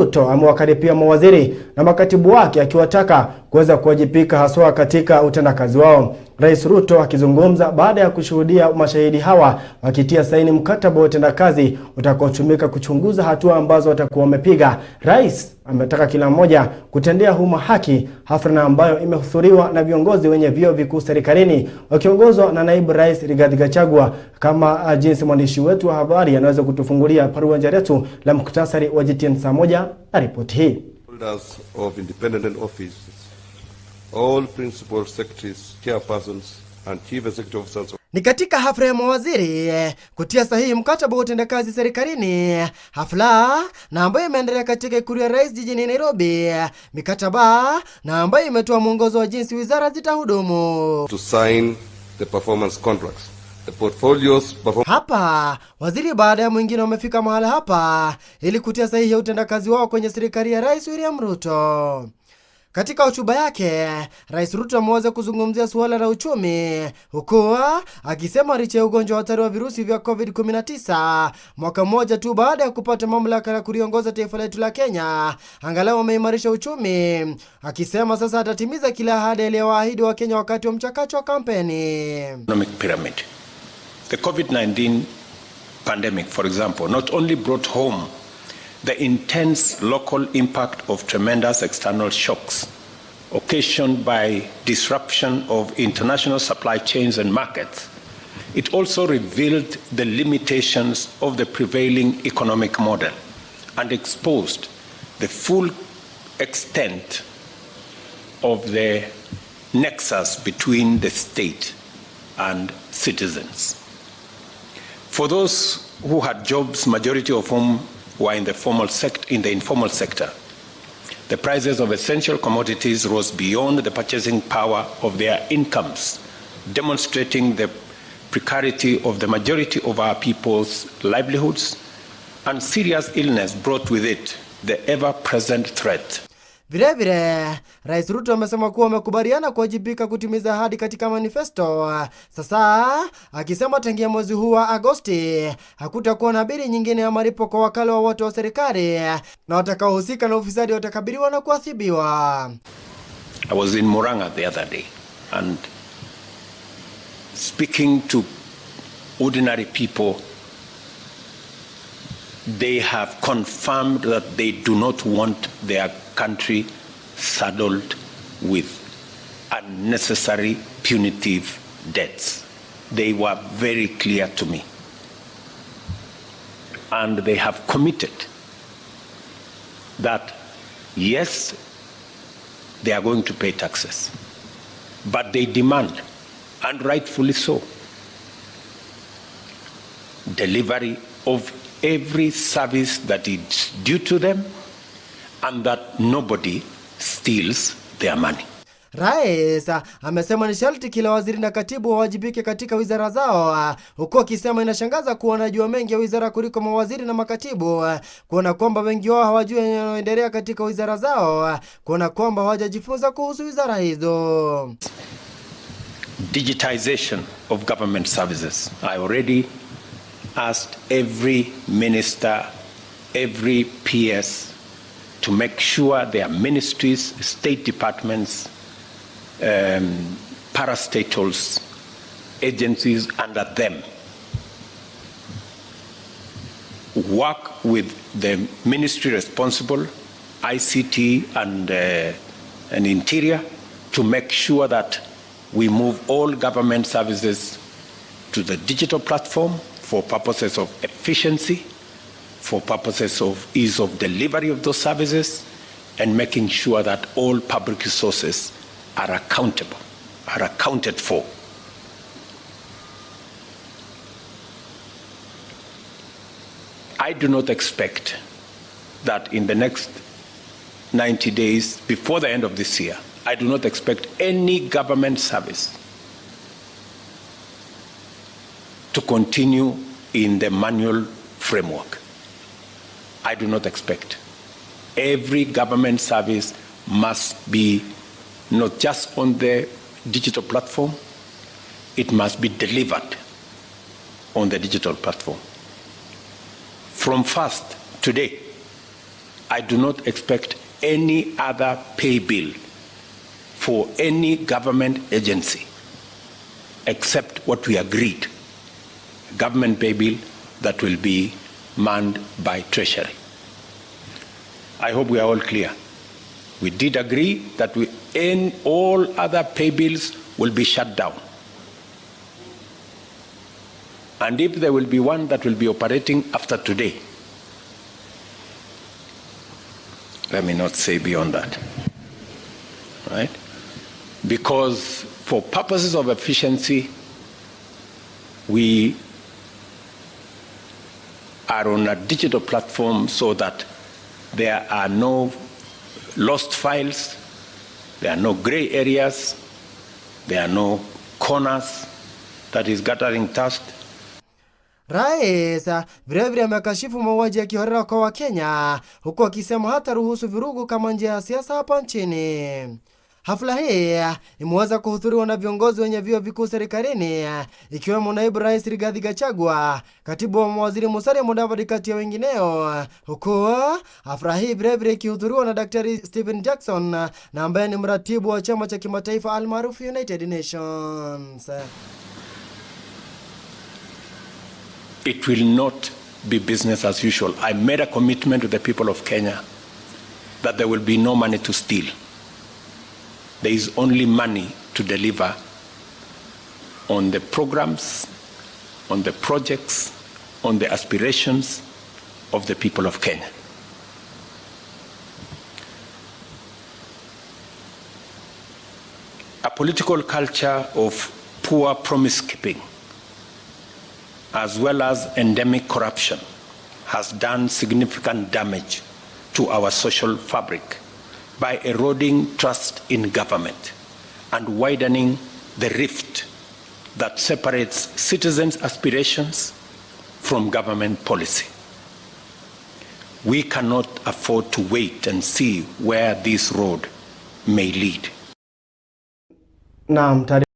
Ruto amewakaripia mawaziri na makatibu wake akiwataka kuweza kuwajibika haswa katika utendakazi wao. Rais Ruto akizungumza baada ya kushuhudia mashahidi hawa wakitia saini mkataba wa utendakazi utakaotumika kuchunguza hatua ambazo watakuwa wamepiga. Rais ametaka kila mmoja kutendea umma haki, hafla ambayo imehudhuriwa na viongozi wenye vyeo vikuu serikalini wakiongozwa na naibu rais Rigathi Gachagua, kama jinsi mwandishi wetu wa habari anaweza kutufungulia paruanja letu la muktasari wa GTN saa moja na ripoti hii. Holders of independent offices, all principal secretaries, chairpersons and chief executive officers. Ni katika hafla ya mawaziri kutia sahihi mkataba wa utendakazi serikalini, hafla na ambayo imeendelea katika ikulu ya rais jijini Nairobi, mikataba na ambayo imetoa mwongozo wa jinsi wizara zitahudumu. To sign the performance contracts. The portfolios hapa waziri baada ya mwingine wamefika mahala hapa ili kutia sahihi ya utendakazi wao kwenye serikali ya Rais William Ruto. Katika hotuba yake, Rais Ruto ameweza kuzungumzia suala la uchumi, huku akisema licha ya ugonjwa hatari wa virusi vya COVID-19 mwaka mmoja tu baada ya kupata mamlaka ya kuliongoza taifa letu la Kenya, angalau ameimarisha uchumi, akisema sasa atatimiza kila ahadi aliyowaahidi wa Kenya wakati wa mchakato wa kampeni. Economic pyramid. The COVID-19 pandemic, for example, not only brought home the intense local impact of tremendous external shocks occasioned by disruption of international supply chains and markets, it also revealed the limitations of the prevailing economic model and exposed the full extent of the nexus between the state and citizens. For those who had jobs, majority of whom were in the informal sector, the prices of essential commodities rose beyond the purchasing power of their incomes, demonstrating the precarity of the majority of our people's livelihoods, and serious illness brought with it the ever-present threat. Vile Rais Ruto amesema kuwa wamekubaliana kuwajibika kutimiza ahadi katika manifesto. Sasa akisema tangia mwezi huu wa Agosti hakutakuwa na bili nyingine ya malipo kwa wakala wa wote wa serikali, na watakaohusika na ufisadi watakabiliwa na kuadhibiwa. I was in Murang'a the other day and speaking to ordinary people, they have confirmed that they do not want their country saddled with unnecessary punitive debts. They were very clear to me. And they have committed that, yes, they are going to pay taxes, but they demand, and rightfully so, delivery of every service that is due to them and that nobody steals their money. Rais amesema ni sharti kila waziri na katibu wawajibike katika wizara zao, huku akisema inashangaza kuwa wanajua mengi ya wizara kuliko mawaziri na makatibu, kuona kwamba wengi wao hawajui yanayoendelea katika wizara zao, kuona kwamba hawajajifunza kuhusu wizara hizo. Digitization of government services. I already asked every minister, every PS to make sure their ministries, state departments, parastatals, agencies under them work with the ministry responsible, ICT and Interior, to make sure that we move all government services to the digital platform for purposes of efficiency, for purposes of ease of delivery of those services, and making sure that all public resources are accountable, are accounted for. I do not expect that in the next 90 days, before the end of this year, I do not expect any government service to continue in the manual framework. I do not expect. Every government service must be not just on the digital platform, it must be delivered on the digital platform. From first today, I do not expect any other pay bill for any government agency except what we agreed, a government pay bill that will be manned by Treasury. I hope we are all clear. We did agree that all other pay bills will be shut down. And if there will be one that will be operating after today, let me not say beyond that, right? Because for purposes of efficiency, we are on a digital platform so that there are no lost files, there are no gray areas, there are no corners that is gathering dust. Rais vilevile amekashifu mauaji ya kiholela kwa Wakenya, huku akisema hata ruhusu virugu kama njia ya siasa hapa nchini. Hafla hii imeweza kuhudhuriwa na viongozi wenye vyeo vikuu serikalini, ikiwemo naibu rais Rigathi Gachagua, katibu wa mawaziri Musalia Mudavadi kati ya wengineo, huku hafla hii vilevile ikihudhuriwa na Daktari Stephen Jackson, na ambaye ni mratibu wa chama cha kimataifa almaarufu United Nations. It will not be business as usual. I made a commitment to the people of Kenya that there will be no money to steal. There is only money to deliver on the programs, on the projects, on the aspirations of the people of Kenya. A political culture of poor promise-keeping, as well as endemic corruption, has done significant damage to our social fabric by eroding trust in government and widening the rift that separates citizens' aspirations from government policy. We cannot afford to wait and see where this road may lead.